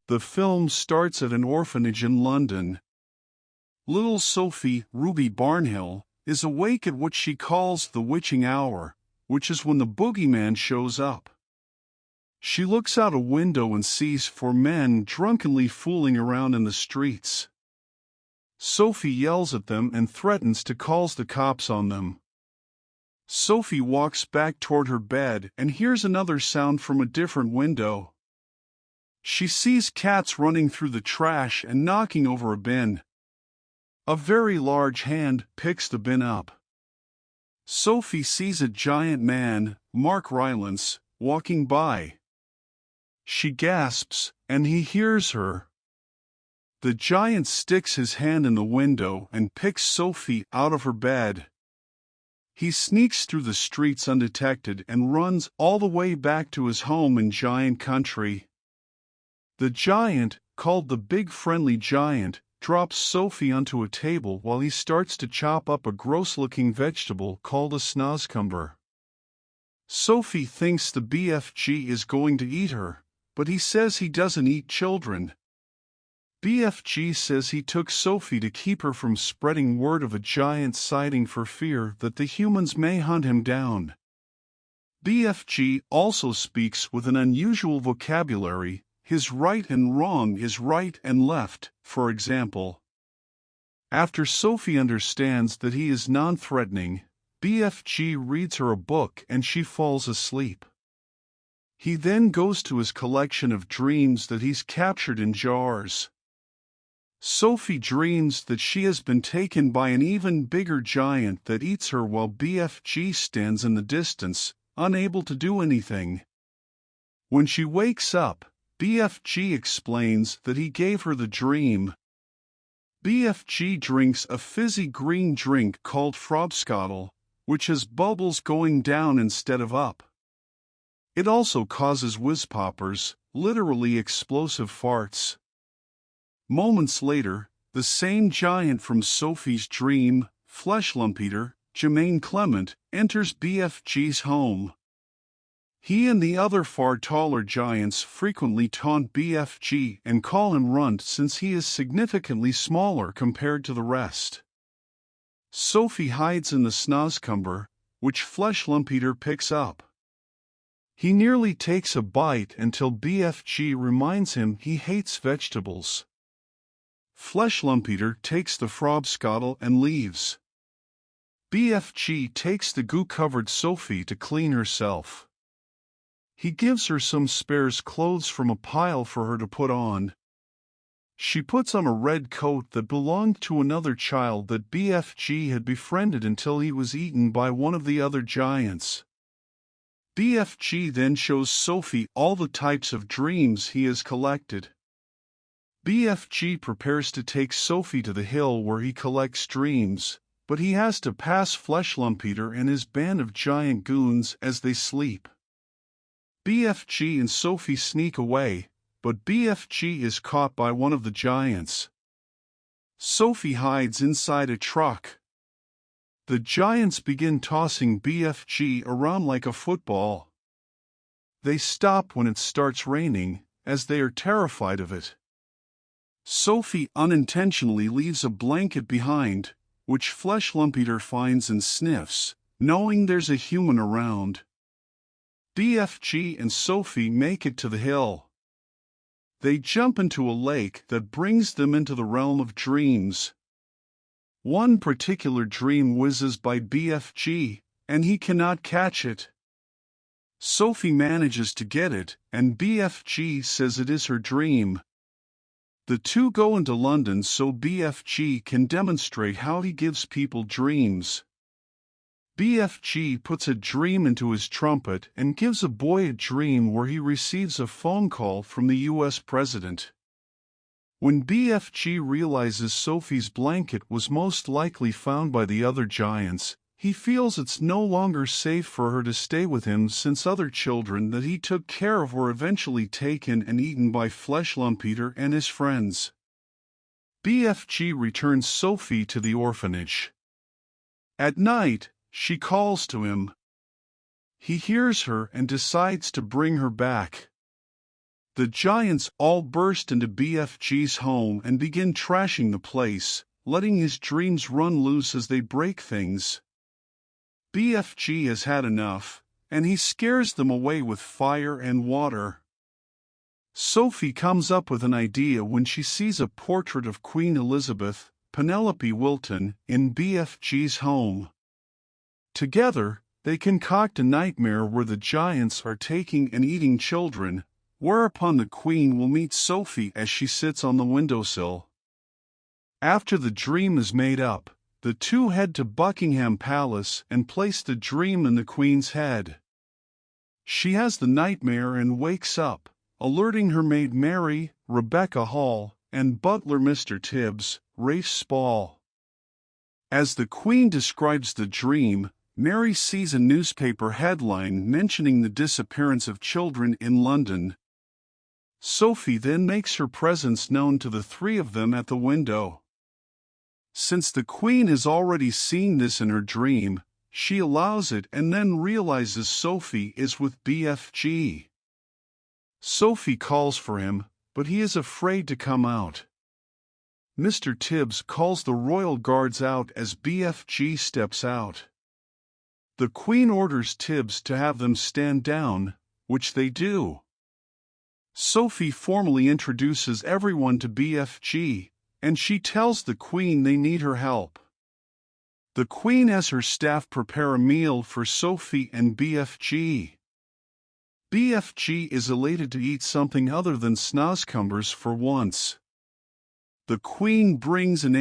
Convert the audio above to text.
The film starts at an orphanage in London. Little Sophie, Ruby Barnhill, is awake at what she calls the witching hour, which is when the boogeyman shows up. She looks out a window and sees four men drunkenly fooling around in the streets. Sophie yells at them and threatens to call the cops on them. Sophie walks back toward her bed and hears another sound from a different window. She sees cats running through the trash and knocking over a bin. A very large hand picks the bin up. Sophie sees a giant man, Mark Rylance, walking by. She gasps, and he hears her. The giant sticks his hand in the window and picks Sophie out of her bed. He sneaks through the streets undetected and runs all the way back to his home in Giant Country. The giant, called the Big Friendly Giant, drops Sophie onto a table while he starts to chop up a gross-looking vegetable called a snozzcumber. Sophie thinks the BFG is going to eat her, but he says he doesn't eat children. BFG says he took Sophie to keep her from spreading word of a giant sighting for fear that the humans may hunt him down. BFG also speaks with an unusual vocabulary. His right and wrong is right and left, for example. After Sophie understands that he is non-threatening, BFG reads her a book and she falls asleep. He then goes to his collection of dreams that he's captured in jars. Sophie dreams that she has been taken by an even bigger giant that eats her while BFG stands in the distance, unable to do anything. When she wakes up, BFG explains that he gave her the dream. BFG drinks a fizzy green drink called Frobscottle, which has bubbles going down instead of up. It also causes whiz-poppers, literally explosive farts. Moments later, the same giant from Sophie's dream, Flesh Lump Eater, Jermaine Clement, enters BFG's home. He and the other far taller giants frequently taunt BFG and call him Runt since he is significantly smaller compared to the rest. Sophie hides in the snozzcumber, which Flesh Lump Eater picks up. He nearly takes a bite until BFG reminds him he hates vegetables. Flesh Lump Eater takes the Frobscottle and leaves. BFG takes the goo-covered Sophie to clean herself. He gives her some spare clothes from a pile for her to put on. She puts on a red coat that belonged to another child that BFG had befriended until he was eaten by one of the other giants. BFG then shows Sophie all the types of dreams he has collected. BFG prepares to take Sophie to the hill where he collects dreams, but he has to pass Flesh Lump Eater and his band of giant goons as they sleep. BFG and Sophie sneak away, but BFG is caught by one of the giants. Sophie hides inside a truck. The giants begin tossing BFG around like a football. They stop when it starts raining, as they are terrified of it. Sophie unintentionally leaves a blanket behind, which Flesh Lump Eater finds and sniffs, knowing there's a human around. BFG and Sophie make it to the hill. They jump into a lake that brings them into the realm of dreams. One particular dream whizzes by BFG, and he cannot catch it. Sophie manages to get it, and BFG says it is her dream. The two go into London so BFG can demonstrate how he gives people dreams. BFG puts a dream into his trumpet and gives a boy a dream where he receives a phone call from the US president. When BFG realizes Sophie's blanket was most likely found by the other giants, he feels it's no longer safe for her to stay with him since other children that he took care of were eventually taken and eaten by Flesh Lump Eater and his friends. BFG returns Sophie to the orphanage. At night, she calls to him. He hears her and decides to bring her back. The giants all burst into BFG's home and begin trashing the place, letting his dreams run loose as they break things. BFG has had enough, and he scares them away with fire and water. Sophie comes up with an idea when she sees a portrait of Queen Elizabeth, Penelope Wilton, in BFG's home. Together, they concoct a nightmare where the giants are taking and eating children, whereupon the Queen will meet Sophie as she sits on the windowsill. After the dream is made up, the two head to Buckingham Palace and place the dream in the Queen's head. She has the nightmare and wakes up, alerting her maid Mary, Rebecca Hall, and butler Mr. Tibbs, Rafe Spall. As the Queen describes the dream, Mary sees a newspaper headline mentioning the disappearance of children in London. Sophie then makes her presence known to the three of them at the window. Since the Queen has already seen this in her dream, she allows it and then realizes Sophie is with BFG. Sophie calls for him, but he is afraid to come out. Mr. Tibbs calls the royal guards out as BFG steps out. The Queen orders Tibbs to have them stand down, which they do. Sophie formally introduces everyone to BFG, and she tells the Queen they need her help. The Queen has her staff prepare a meal for Sophie and BFG. BFG is elated to eat something other than snozcumbers for once. The Queen brings an